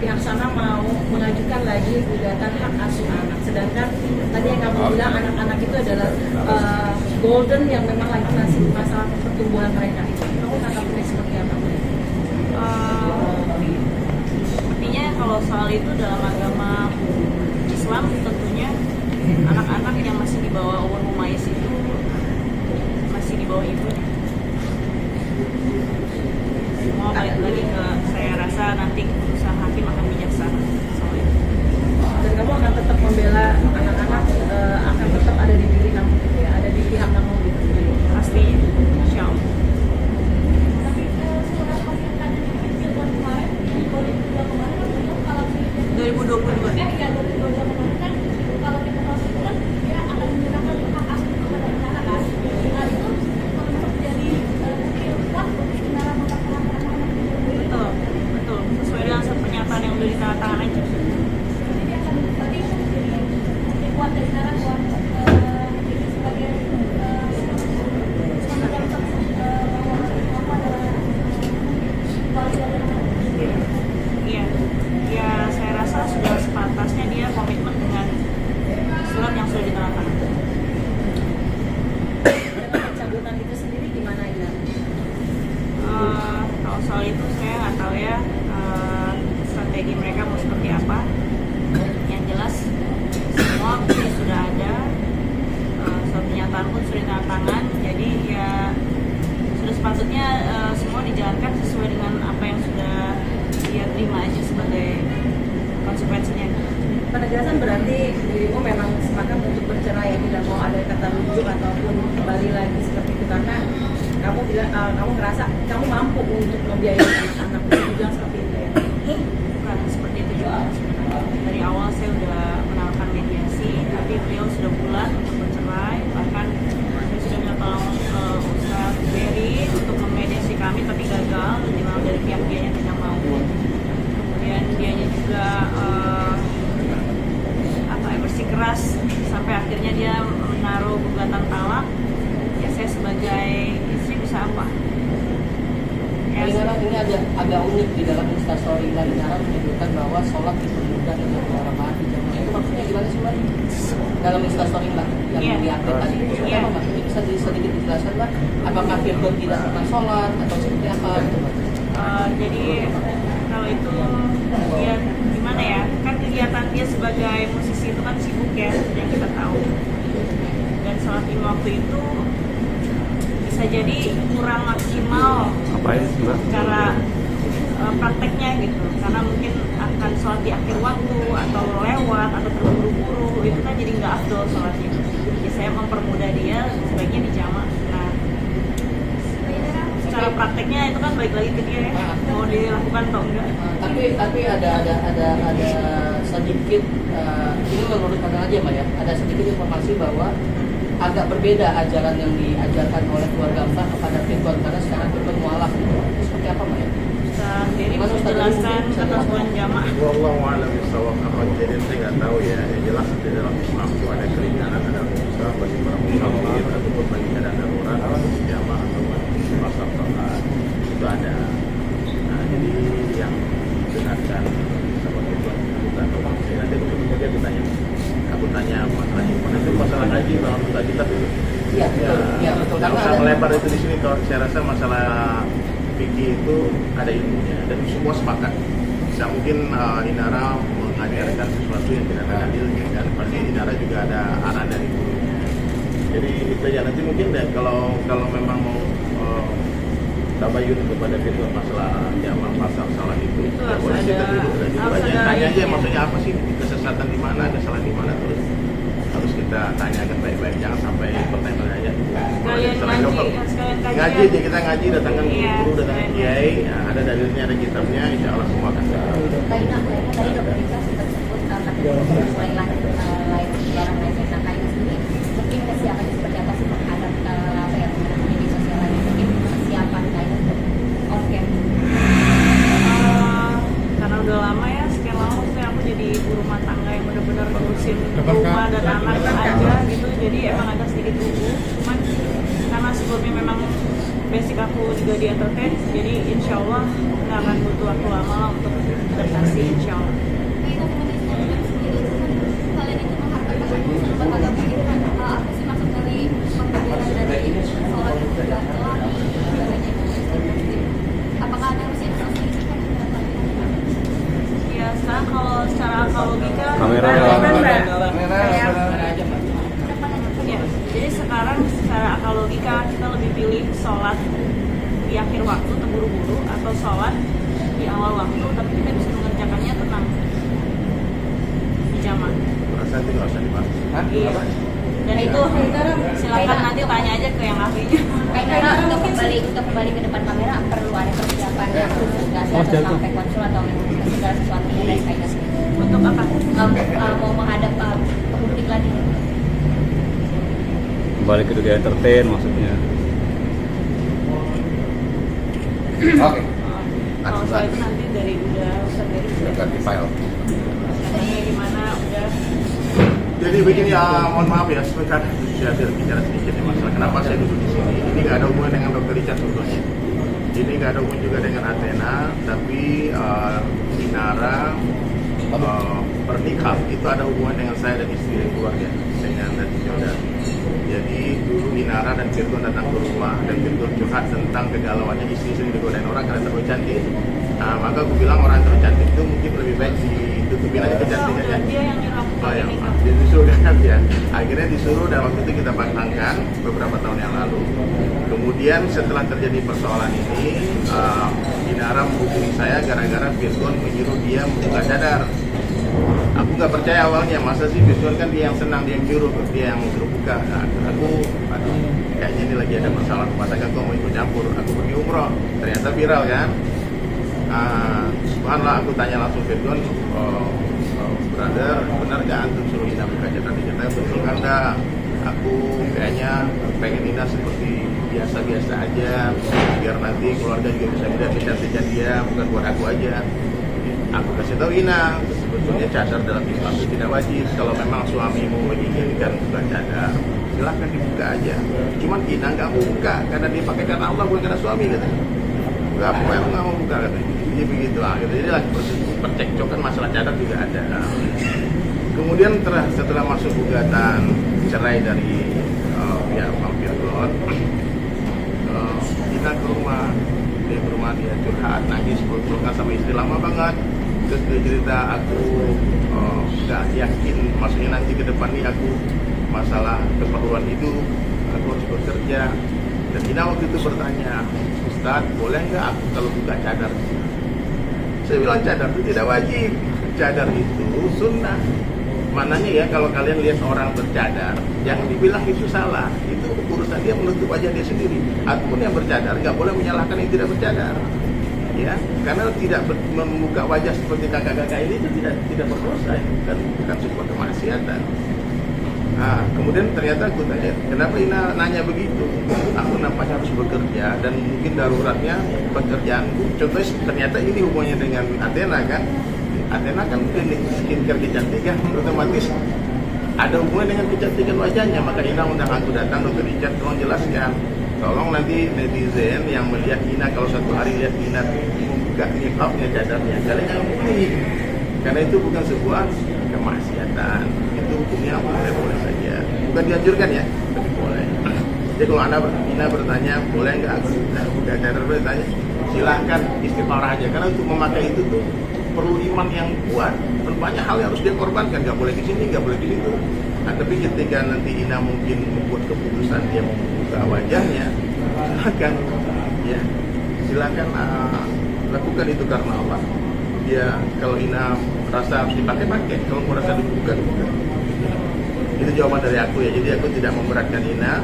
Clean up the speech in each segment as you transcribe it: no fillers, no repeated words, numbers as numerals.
pihak sana mau mengajukan lagi gugatan hak asuh anak. Sedangkan tadi yang kamu bilang anak-anak itu adalah golden yang memang lagi masih masalah pertumbuhan mereka. Kamu tanggapannya seperti apa? Sepertinya kalau soal itu dalam agama Islam tentunya anak-anak yang masih di bawah umur mumayyiz itu masih di bawah ibunya. Semua balik lagi ke, saya rasa nanti keputusan hakim akan bijaksana soal itu. Dan kamu akan tetap membela anak-anak, akan tetap ada di diri kamu, ya, ada di pihak kamu gitu. Pastinya, insya Allah. Betul, sesuai dengan pernyataan yang udah ditandatangan aja. Iya, saya rasa sudah sepantasnya dia komitmen dengan surat yang sudah ditandatangan. Pencabutan itu sendiri gimana ya? Kalau soal itu saya nggak tahu ya strategi mereka mau seperti apa. Yang jelas semua bukti sudah ada, surat pernyataan pun sudah ditandatangan. Jadi ya sudah sepatutnya semua dijalankan sesuai dengan apa yang sudah dia terima aja sebagai konsekuensinya. Penegasan berarti dirimu memang sepakat untuk bercerai, tidak mau ada kata rujuk ataupun kembali lagi seperti itu, karena kamu bilang kamu ngerasa kamu mampu untuk membiayai anak-anak, bilang seperti itu ya? Bukan seperti itu juga. Dari awal saya udah menawarkan mediasi, tapi beliau sudah bulat untuk bercerai. Bahkan saya sudah minta tolong ke Ustaz Berry untuk memediasi kami, tapi gagal. Dimana dari pihak dianya tidak mau. Kemudian dianya juga bersikeras sampai akhirnya dia menaruh gugatan talak. Ya saya sebagai istri bisa apa? Ya, ini ada agak unik di dalam instastory Lainara menyebutkan bahwa sholat dipermudah dengan beberapa jamaah. Itu maksudnya gimana sih Mbak? Dalam instastory Mbak yang diupdate tadi itu apa Mbak? Ini bisa sedikit dijelaskan Mbak? Apakah Firman tidak pernah sholat atau seperti apa gitu Mbak? Jadi kalau itu dia gimana ya? Kan kegiatan dia sebagai musisi itu kan sibuk ya, yang kita tahu. Dan sholat lima waktu itu bisa jadi kurang maksimal secara prakteknya gitu, karena mungkin akan sholat di akhir waktu atau lewat atau terburu-buru, itu kan jadi nggak afdol sholatnya. Jadi saya mempermudah dia sebaiknya di jamaah. Nah, secara prakteknya itu kan balik lagi ke dia ya, mau dilakukan atau enggak. Tapi ada sedikit ini menurut pandangan aja Mbak ya, ada sedikit informasi bahwa agak berbeda ajaran yang diajarkan oleh keluarga Mbak kepada Firman, karena sekarang Firman mualaf gitu. Seperti apa Mbak ya? Ustaz Berry bisa jelaskan ketentuan jamaah. Wallahu a'lam bishawab. Apa jadi saya nggak tahu ya. Yang jelas di dalam Islam itu ada keringanan, ada usaha bagi para musafir ataupun bagi keadaan darurat atau jamaah atau pasar sholat itu ada. Nah jadi yang dengarkan seperti itu bukan orang saya nanti kemudian ditanya. Aku tanya masalah gimana itu masalah haji kalau kita itu. Iya betul. Kalau saya melebar itu di sini, kalau saya rasa masalah fikih itu ada ilmunya dan semua sepakat. Tidak mungkin Inara mengajarkan sesuatu yang tidak ada dalilnya, dan pasti Inara juga ada arahan dari gurunya. Jadi itu ya nanti mungkin deh kalau memang mau tabayun kepada Firman masalah jamaah pasal salah itu ya boleh kita dulu tanya aja maksudnya apa sih, kesesatan di mana, kesalahan di mana, terus harus kita tanyakan baik-baik, jangan sampai pertanyaan aja. Ngaji aja, kita ngaji, datangkan guru, datangkan kiai, ya, ada dalilnya, ada kitabnya, insya Allah semua akan tahu. Tadi dokter Ika sempat sebut selain lain sangkanya sendiri, mungkin kesiapan seperti apa sih terhadap media sosial lain, mungkin kesiapan lain untuk on cam? Karena udah lama ya, sekian lama maksudnya aku jadi ibu rumah tangga yang benar-benar ngurusin rumah dan anak aja gitu, jadi emang agak sedikit gugup. Cuman karena sebelumnya memang basic aku juga di entertain, jadi insya Allah nggak akan butuh waktu lama lah untuk adaptasi. kalau secara akal logika Kamera. kayak Mana aja Mbak? ya, jadi sekarang secara akal logika kita lebih pilih sholat di akhir waktu terburu-buru atau sholat di awal waktu tapi kita bisa mengerjakannya tenang di jamaah. Rasa itu nggak usah dibahas. Hah? Iya. Apa? Dan itu silakan nanti tanya aja ke yang ahlinya. Karena untuk kembali ke depan kamera perlu ada persiapan yang khusus nggak sih atau sampai konsul atau segala sesuatunya dari kaitan Untuk apa? mau menghadap publik lagi. Kembali ke dunia entertain maksudnya. Oke, Kalau soal itu nanti dari udah Ustaz dari silakan di file. caranya gimana udah. Jadi begini ya, mohon maaf ya, sebentar saya bicara sedikit ya masalah kenapa saya duduk di sini. Ini nggak ada hubungan dengan Dr. Richard sebetulnya. Ini nggak ada hubungan juga dengan Athena, tapi Inara pernikahan itu ada hubungan dengan saya dan istri dan keluarga dengan Nati Jordan. Jadi dulu Inara dan Virgon datang ke rumah dan Virgon curhat tentang kegalauannya istri sering digodain orang karena terlalu cantik. Nah, maka aku bilang orang terlalu cantik itu mungkin lebih baik ditutupin aja kecantikannya. Dan dia yang nyuruh aku Oh, ya, ini. dia disuruh kan ya. Akhirnya disuruh dan waktu itu kita pasangkan beberapa tahun yang lalu. Kemudian setelah terjadi persoalan ini, Inara menghubungi saya gara-gara Virgon menyuruh dia membuka cadar. Aku nggak percaya awalnya, masa sih Virgon kan dia yang senang, dia yang nyuruh, dia yang suruh buka. Nah, aduh, kayaknya ini lagi ada masalah rumah tangga, kok mau ikut campur. Aku pergi umroh, ternyata viral kan. Subhanallah, aku tanya langsung Virgon, brother, benar gak antum suruh Ina buka cadar? Dia kata, betul kan dah. Aku kayaknya pengen Ina seperti biasa-biasa aja, biar nanti keluarga juga bisa melihat kecantikan dia, bukan buat aku aja. Aku kasih tahu Ina, sebetulnya cadar dalam Islam itu tidak wajib. Kalau memang suamimu menginginkan buka cadar, silahkan dibuka aja. Cuman Ina nggak mau buka karena dia pakai karena Allah, bukan karena suami katanya. Enggak, pokoknya aku nggak mau buka katanya. Jadi begitu lah. Jadi lagi percekcokan masalah cadar juga ada. Kemudian setelah masuk gugatan cerai dari pihak Bang Virgon, Ina ke rumah. Dia ke rumah, dia curhat, nangis, peluk-pelukan sama istri lama banget. Terus dia cerita, aku gak yakin, maksudnya nanti ke depan nih aku masalah keperluan hidup, aku harus bekerja. Dan Ina waktu itu bertanya, Ustaz, boleh nggak aku kalau buka cadar? Saya bilang cadar itu tidak wajib, cadar itu sunnah. Mananya ya kalau kalian lihat orang bercadar, jangan dibilang itu salah. Itu urusan dia menutup wajah dia sendiri. Ataupun yang bercadar nggak boleh menyalahkan yang tidak bercadar. Ya, karena tidak membuka wajah seperti kakak-kakak ini itu tidak berdosa, bukan sebuah kemaksiatan. Nah, kemudian ternyata aku tanya, kenapa Ina nanya begitu? Aku nampaknya harus bekerja dan mungkin daruratnya pekerjaanku. Contohnya ternyata ini hubungannya dengan Athena kan? Athena kan klinik skincare kecantikan, otomatis ada hubungan dengan kecantikan wajahnya. Maka Ina undang aku datang, Dr. Richard, tolong jelaskan. Tolong nanti netizen yang melihat Ina, kalau suatu hari lihat Ina membuka niqabnya, cadarnya, kalian jangan pilih. Karena itu bukan sebuah kemaksiatan. Itu hukumnya boleh-boleh saja. Bukan dianjurkan ya, tapi boleh. Jadi kalau Ina bertanya, boleh nggak aku buka cadar, bertanya, silahkan istiqomah aja. Karena untuk memakai itu tuh perlu iman yang kuat, banyak hal yang harus dia korbankan, nggak boleh di sini, nggak boleh di situ. Nah, tapi ketika nanti Ina mungkin membuat keputusan dia membuka wajahnya, silakan lakukan itu karena Allah. Dia kalau Ina rasa harus dipakai, kalau merasa dibuka. Itu jawaban dari aku ya. Jadi aku tidak memberatkan Ina,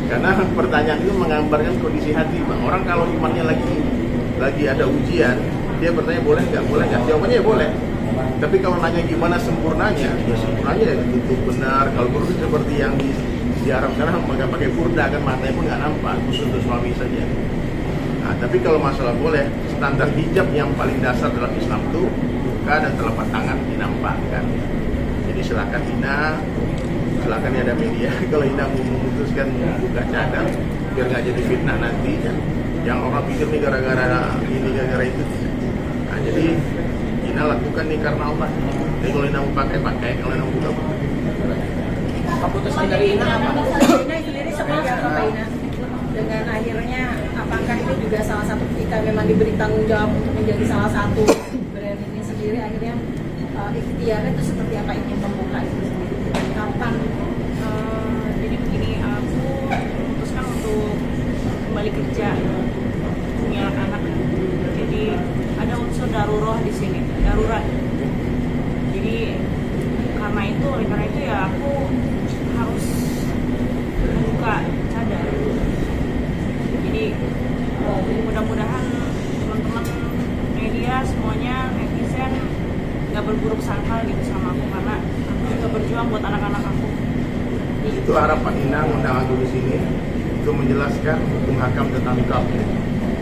karena pertanyaan itu menggambarkan kondisi hati, Bang. Orang kalau imannya lagi ada ujian, dia bertanya boleh nggak, jawabannya ya boleh. Tapi kalau nanya gimana sempurnanya, ya sempurnanya ya tutup benar. Kalau perlu seperti yang di Arab sana, maka pakai burda kan, matanya pun nggak nampak, khusus untuk suami saja. Nah, tapi kalau masalah boleh, standar hijab yang paling dasar dalam Islam itu buka dan telapak tangan dinampakkan. Jadi silakan Ina, silakan ya ada media. Kalau Ina mau memutuskan buka cadar, biar nggak jadi fitnah nanti kan. Yang orang pikir nih gara-gara ini, gara-gara itu. Nah, jadi Ina lakukan nih karena Allah. Jadi kalau Ina mau pakai, kalau Ina mau buka. Keputusan dari Ina apa? Ina sendiri seperti apa Pak Ina? Dengan akhirnya, apakah ini juga salah satu kita memang diberi tanggung jawab untuk menjadi salah satu brand ini sendiri, akhirnya ikhtiarnya itu seperti apa ingin membuka itu sendiri? Dan kapan? Jadi begini, aku memutuskan untuk kembali kerja, punya anak. Jadi ada unsur darurat di sini, darurat. Jadi oleh karena itu ya aku harus membuka cadar. Jadi mudah-mudahan teman-teman media semuanya, netizen nggak berburuk sangka gitu sama aku, karena aku juga berjuang buat anak-anak aku. Itu harapan Ina undang aku di sini untuk menjelaskan hukum hakam tentang nikah.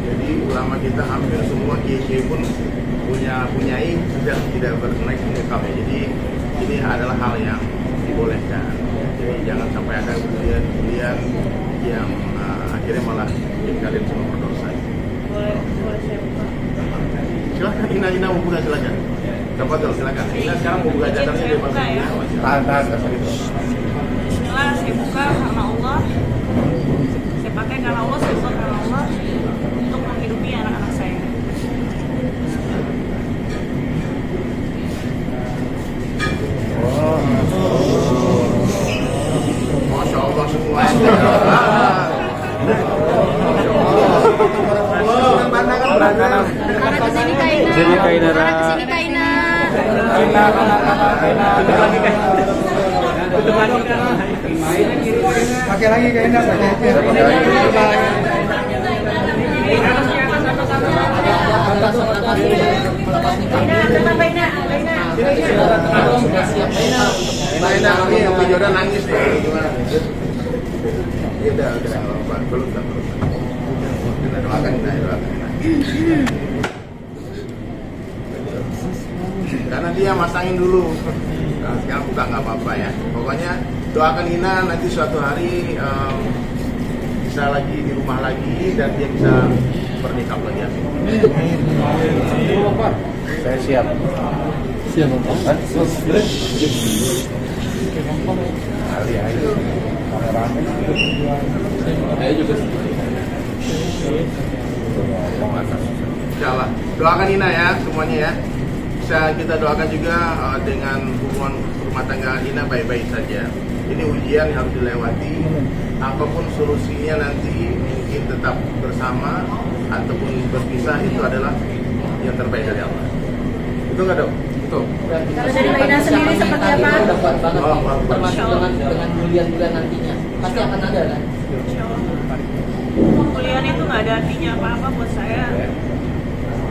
Jadi ulama kita hampir semua kiai pun punyai sudah tidak bernaik nikah. Jadi ini adalah hal yang dibolehkan. Jadi jangan sampai ada kemudian yang akhirnya malah bikin kalian semua berdosa. Boleh saya buka? Silakan Ina mau buka, silakan. Dapat dong, silakan. Ina sekarang mau buka cadarnya Saya buka ya. Tahan. Bismillah, saya buka karena Allah. Saya pakai karena Allah, saya buka karena Allah untuk menghidupi anak-anak saya. Masya Allah semuanya. Arah ke sini Kaina. Sini Kaina. Arah ke sini Kaina. Pakai lagi Kaina, Ina ini yang Jodan nangis nih, gimana? Ya udah, belum. Kita doakan Ina. Karena dia masangin dulu. Nah, sekarang buka nggak apa-apa ya. Pokoknya doakan Ina nanti suatu hari bisa lagi di rumah lagi dan dia bisa bernikah lagi. Saya siap. Siap, Pak. Saya juga. Insyaallah. Doakan Ina ya semuanya ya. Bisa kita doakan juga dengan hubungan rumah tangga Ina baik-baik saja. Ini ujian yang harus dilewati. Apapun solusinya nanti mungkin tetap bersama ataupun berpisah, itu adalah yang terbaik dari Allah. Itu nggak dok? Betul. Kalau dari Mbak Ina sendiri seperti apa? Udah kuat banget, Oh, bagus. termasuk dengan bulan-bulan nantinya. Pasti akan ada kan? Kuliah itu nggak ada artinya apa-apa buat saya.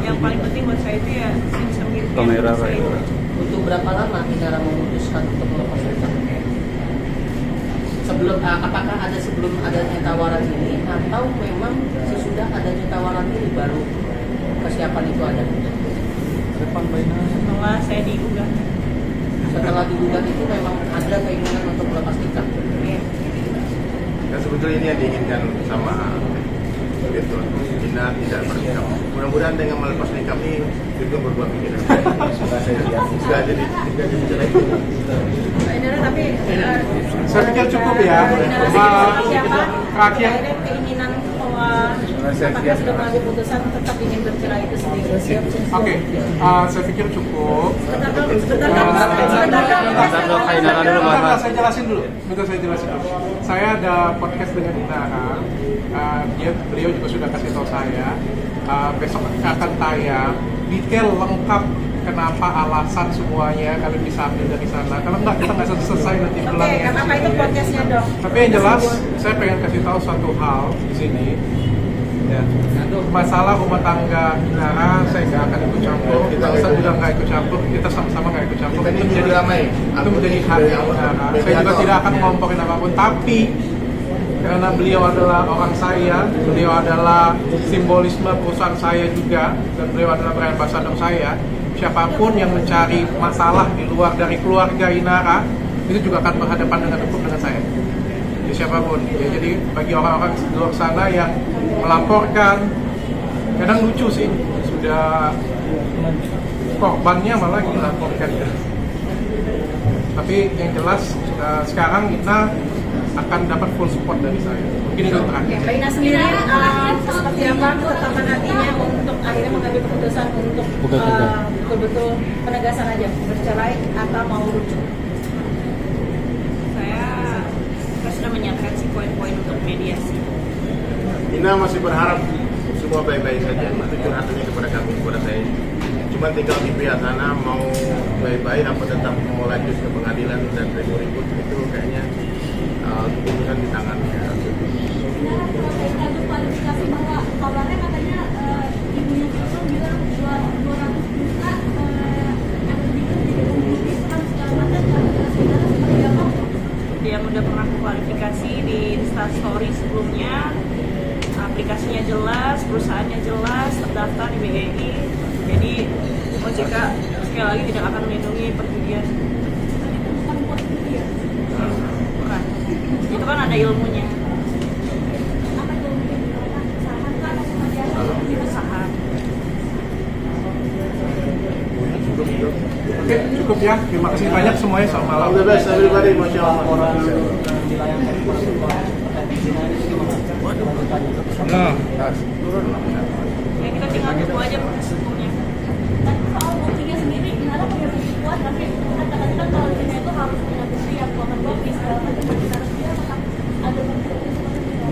Yang paling penting buat saya itu ya saya bisa menghidupi Kamera anak saya. Untuk berapa lama Inara memutuskan untuk melepas hutang? Apakah ada sebelum adanya tawaran ini, atau memang sesudah adanya tawaran ini baru kesiapan itu ada? Setelah saya digugat. Setelah digugat itu memang ada keinginan untuk melepas nikah. Dan sebetulnya ini yang diinginkan sama itu Ina tidak bernikah. Mudah-mudahan dengan melepas nikah ini itu berbuat pikiran. Sudah jadi cerai. Mbak Ina tapi Saya pikir cukup ya. Terakhir. Ada keinginan bahwa apakah sudah mengambil putusan tetap ingin bercerai itu sendiri. Oke, saya pikir cukup. Sebentar. Saya jelasin dulu. Saya ada podcast dengan Inara. Beliau juga sudah kasih tahu saya. Besok akan tayang detail lengkap kenapa alasan semuanya, kalian bisa ambil dari sana. Kalau enggak, kita nggak selesai nanti Oke, belakangnya. kenapa itu podcastnya dok? Tapi yang jelas, saya pengen kasih tahu suatu hal di sini. Ya, masalah rumah tangga Inara, saya nggak akan ikut campur. Saya juga nggak ikut campur. Kita sama-sama nggak ikut campur. Kita ini Itu damai. menjadi hak Inara. Saya juga tidak akan ngomporin apapun. Tapi karena beliau adalah orang saya, beliau adalah simbolisme perusahaan saya juga, dan beliau adalah brand ambassador saya. Siapapun yang mencari masalah di luar dari keluarga Inara itu juga akan berhadapan dengan hukum dengan saya. Jadi siapapun. Ya, jadi bagi orang-orang di luar sana yang melaporkan, kadang lucu sih, sudah korbannya malah dilaporkan. Tapi yang jelas sekarang Ina akan dapat full support dari saya. Mungkin itu terakhir. Mbak Ina sendiri seperti apa ketetapan hatinya untuk akhirnya mengambil keputusan untuk betul-betul penegasan aja bercerai atau mau rujuk? Saya sudah menyiapkan sih poin-poin untuk mediasi. Ina masih berharap semua baik-baik saja, itu curhatannya kepada kami, kepada saya. Cuma tinggal di pihak sana mau baik-baik apa tetap mau lanjut ke pengadilan dan ribut-ribut itu kayaknya keputusan di tangannya. Ada kualifikasi bahwa kabarnya katanya ibunya itu bilang 200 juta ada sedikit kan segala macam saudara seperti apa? Dia udah pernah kualifikasi di Instastory sebelumnya, aplikasinya jelas, perusahaannya jelas, terdaftar di BEI. Jadi OJK sekali lagi tidak akan melindungi perjudian. Bukan buat dia. Bukan. Itu kan ada ilmunya. Apa itu mungkin usaha kan atau seperti apa? Usaha. Oke, cukup ya. Terima kasih banyak semuanya. Selamat malam. All the best everybody, Masya Allah. Ya kita tinggal tunggu aja proses hukumnya. Dan soal buktinya sendiri, Inara punya bukti kuat, tapi kata-kata kalau Cina itu harus punya bukti yang kuat segala macam. Inara sendiri apakah ada bukti seperti itu?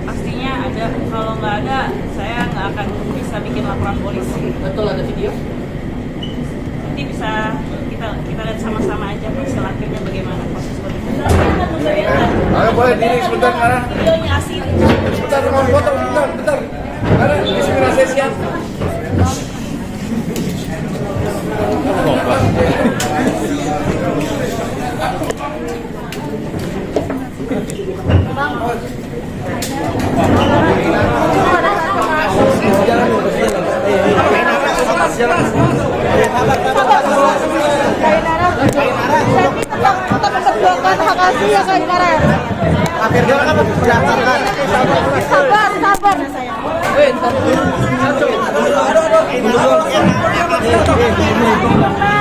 Pastinya ada. Kalau nggak ada, saya nggak akan bisa bikin laporan polisi. Betul ada video? Nanti bisa kita lihat sama-sama aja hasil akhirnya bagaimana proses berikutnya. Boleh diri sebentar sekarang. Videonya asli. Sebentar, mau foto, bentar. Karena bismillah saya siap. Sabar.